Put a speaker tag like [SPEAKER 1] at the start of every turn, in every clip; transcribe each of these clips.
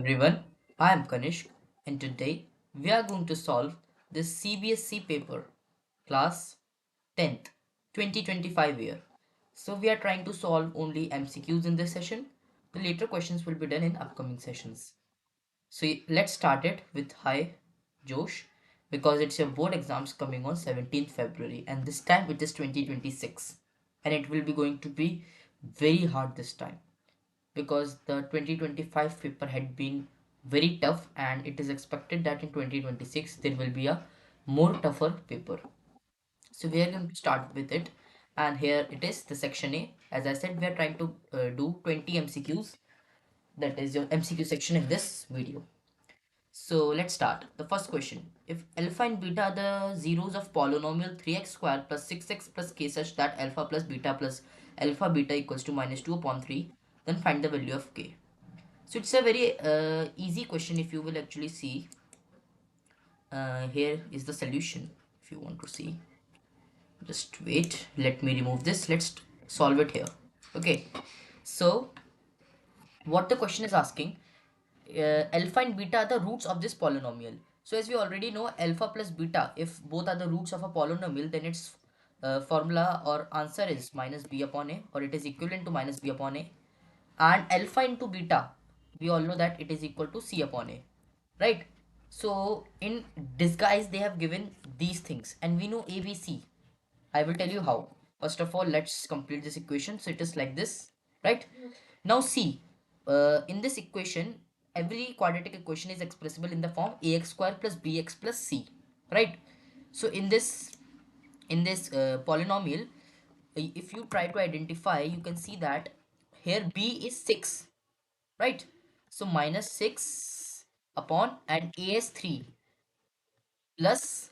[SPEAKER 1] Everyone, I am Kanishk and today we are going to solve this CBSE paper class 10th 2025 year. So we are trying to solve only MCQs in this session. The later questions will be done in upcoming sessions. So let's start it with high Josh because it's your board exams coming on 17th February and this time it is 2026 and it will be going to be very hard this time because the 2025 paper had been very tough and it is expected that in 2026 there will be a more tougher paper. So we are going to start with it, and here it is, the section A. As I said, we are trying to do 20 MCQs. That is your MCQ section in this video. So let's start. The first question: if alpha and beta are the zeros of polynomial 3x square plus 6x plus k such that alpha plus alpha beta equals to minus 2 upon 3, then find the value of k. So it's a very easy question if you will actually see. Here is the solution if you want to see. Just wait, let me remove this. Let's solve it here. Okay, so what the question is asking, alpha and beta are the roots of this polynomial. So as we already know, alpha plus beta, if both are the roots of a polynomial, then its formula or answer is minus b upon a, or it is equivalent to minus b upon a. And alpha into beta, we all know that it is equal to c upon a, right? So in disguise they have given these things and we know ABC. I will tell you how. First of all, let's complete this equation. So it is like this, right? Now see, in this equation every quadratic equation is expressible in the form ax square plus bx plus c, right? So in this polynomial, if you try to identify, you can see that here b is 6, right? So minus 6 upon, and a is 3 plus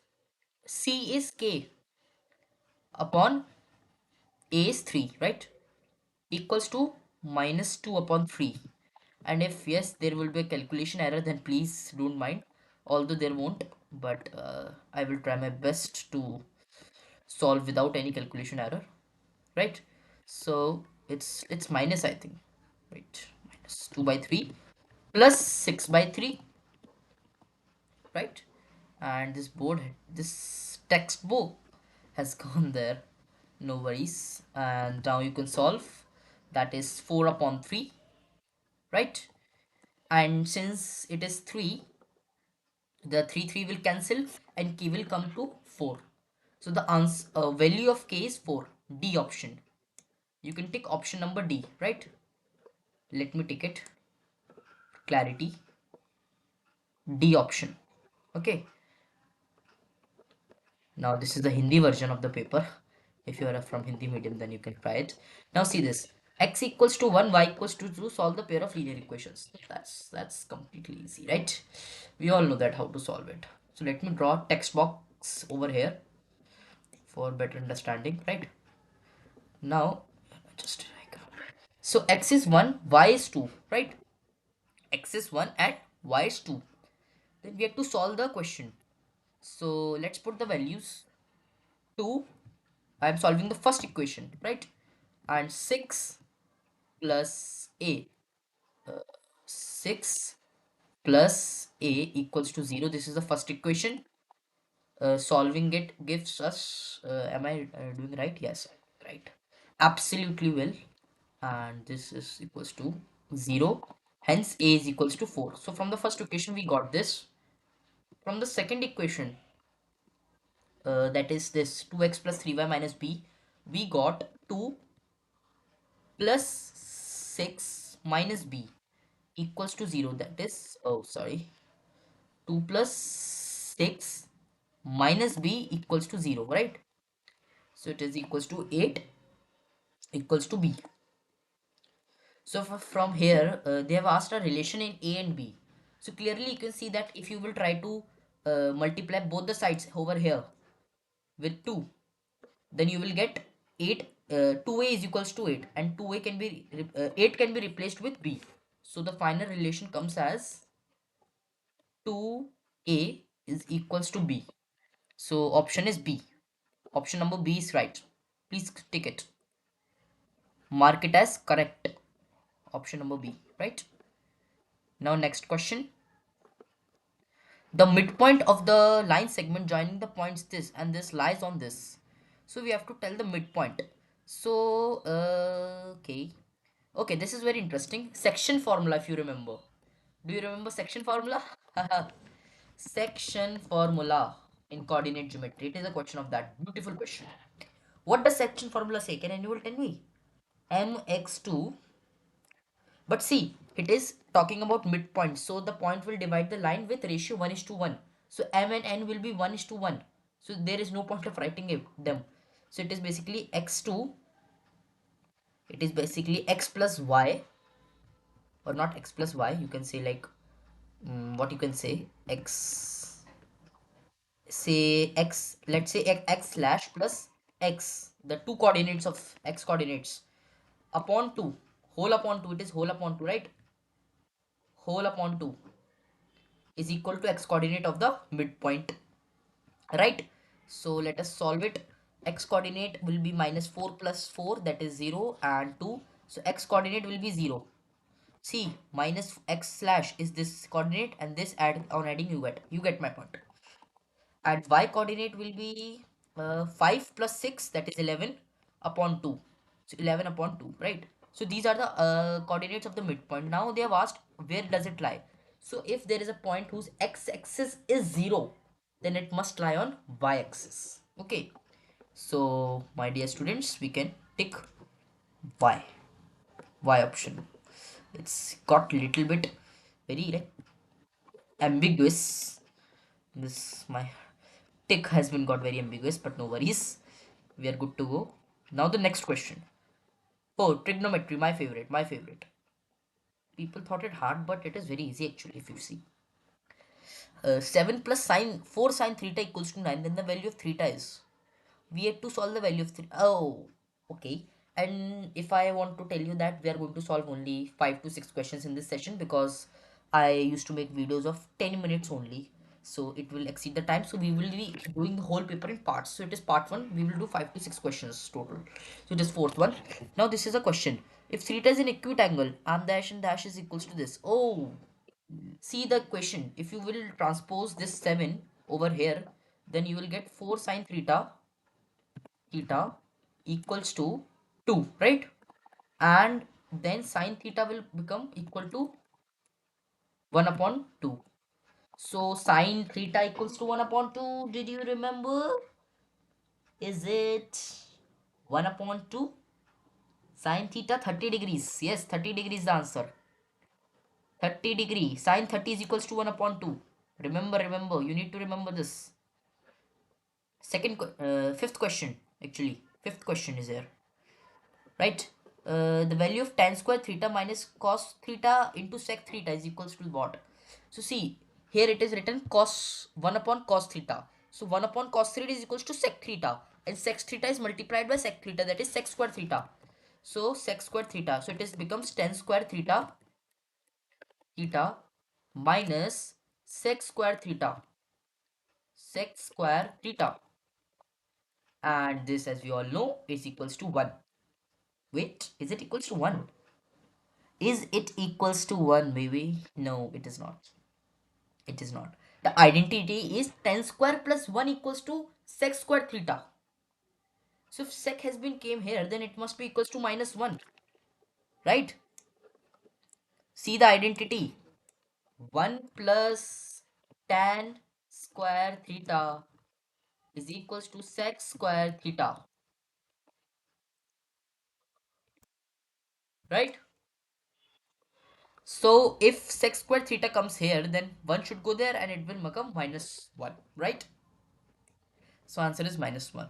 [SPEAKER 1] c is k upon a is 3, right? Equals to minus 2 upon 3. And if yes, there will be a calculation error, then please don't mind, although there won't, but I will try my best to solve without any calculation error, right? So it's minus, I think, right, minus 2 by 3 plus 6 by 3, right? And this textbook has gone there, no worries. And now you can solve, that is 4 upon 3, right? And since it is 3, the 3 will cancel and k will come to 4. So the answer value of k is 4, D option. You can tick option number D, right? Let me tick it, clarity, D option. Okay, now this is the Hindi version of the paper. If you are from Hindi medium, then you can try it. Now see this, x equals to 1, y equals to 2, solve the pair of linear equations. That's completely easy, right? We all know that how to solve it. So let me draw text box over here for better understanding, right? Now just like, so x is 1, y is 2, right? X is 1 and y is 2. Then we have to solve the question. So let's put the values. 2, I am solving the first equation, right? And 6 plus a, 6 plus a equals to 0. This is the first equation. Solving it gives us, am I doing right? Yes, right, absolutely well. And this is equals to 0, hence a is equals to 4. So from the first equation we got this. From the second equation, that is this 2x plus 3y minus b, we got 2 plus 6 minus b equals to 0. That is, oh sorry, 2 plus 6 minus b equals to 0, right? So it is equals to 8 equals to b. So from here, they have asked a relation in a and b. So clearly you can see that if you will try to multiply both the sides over here with 2, then you will get 8. 2a is equals to 8 and 2a can be 8 can be replaced with b. So the final relation comes as 2a is equals to b. So option is b. Option number b is right. Please tick it. Mark it as correct. Option number b, right? Now next question. The midpoint of the line segment joining the points this and this lies on this. So we have to tell the midpoint. So okay. Okay, this is very interesting. Section formula, if you remember. Do you remember section formula? Section formula in coordinate geometry. It is a question of that. Beautiful question. What does section formula say? Can anyone tell me? Mx2. But see, it is talking about midpoint. So the point will divide the line with ratio 1 is to 1. So m and n will be 1 is to 1. So there is no point of writing them. So it is basically x2. It is basically x plus y, or not x plus y. You can say like what you can say x, say x, let's say x slash plus x, the two coordinates of x coordinates, upon 2, whole upon 2, it is whole upon 2, right? Whole upon 2 is equal to x coordinate of the midpoint, right? So let us solve it. X coordinate will be minus 4 plus 4, that is 0 and 2. So x coordinate will be 0. See, minus x slash is this coordinate, and this add on adding you get my point. And y coordinate will be 5 plus 6, that is 11 upon 2. So 11 upon 2, right? So these are the coordinates of the midpoint. Now they have asked where does it lie. So if there is a point whose x-axis is 0, then it must lie on y-axis. Okay, so my dear students, we can tick y, y option. It's got little bit very like ambiguous. This my tick has been got very ambiguous, but no worries. We are good to go. Now the next question. Oh, trigonometry, my favorite, my favorite. People thought it hard, but it is very easy actually if you see. 7 plus sine 4 sine theta equals to 9. Then the value of theta is. We had to solve the value of theta. Oh, okay. And if I want to tell you that we are going to solve only 5 to 6 questions in this session, because I used to make videos of 10 minutes only, so it will exceed the time. So we will be doing the whole paper in parts. So it is part 1. We will do 5 to 6 questions total. So it is fourth one. Now this is a question. If theta is an acute angle, arm dash and dash is equals to this. Oh, see the question. If you will transpose this 7 over here, then you will get 4 sine theta equals to 2, right? And then sine theta will become equal to 1 upon 2. So sine theta equals to 1 upon 2. Did you remember? Is it 1 upon 2? Sine theta 30 degrees. Yes, 30 degrees is the answer. 30 degree. Sine 30 is equals to 1 upon 2. Remember. You need to remember this. Fifth question, actually. Fifth question is here. Right? The value of tan square theta minus cos theta into sec theta is equals to what? So see, here it is written cos 1 upon cos theta. So 1 upon cos theta is equals to sec theta. And sec theta is multiplied by sec theta, that is sec square theta. So sec square theta. So it is becomes tan square theta minus sec square theta. Sec square theta. And this, as we all know, is equals to 1. Wait, is it equals to 1? Is it equals to 1, maybe? No, it is not. It is not. The identity is tan square plus 1 equals to sec square theta. So if sec has been came here, then it must be equals to minus 1. Right? See the identity. 1 plus tan square theta is equals to sec square theta. Right? So if sec square theta comes here, then 1 should go there and it will become minus 1. Right? So answer is minus 1.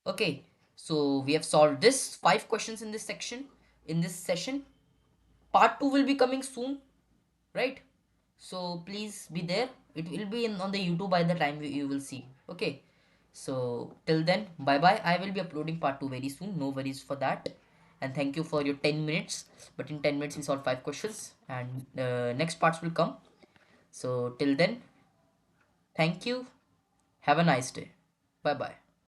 [SPEAKER 1] Okay, so we have solved this 5 questions in this section, in this session. Part 2 will be coming soon, right? So please be there. It will be in on the YouTube by the time you will see. Okay, so till then, bye bye. I will be uploading part 2 very soon. No worries for that. And thank you for your 10 minutes. But in 10 minutes we solve 5 questions, and next parts will come. So till then, thank you. Have a nice day. Bye bye.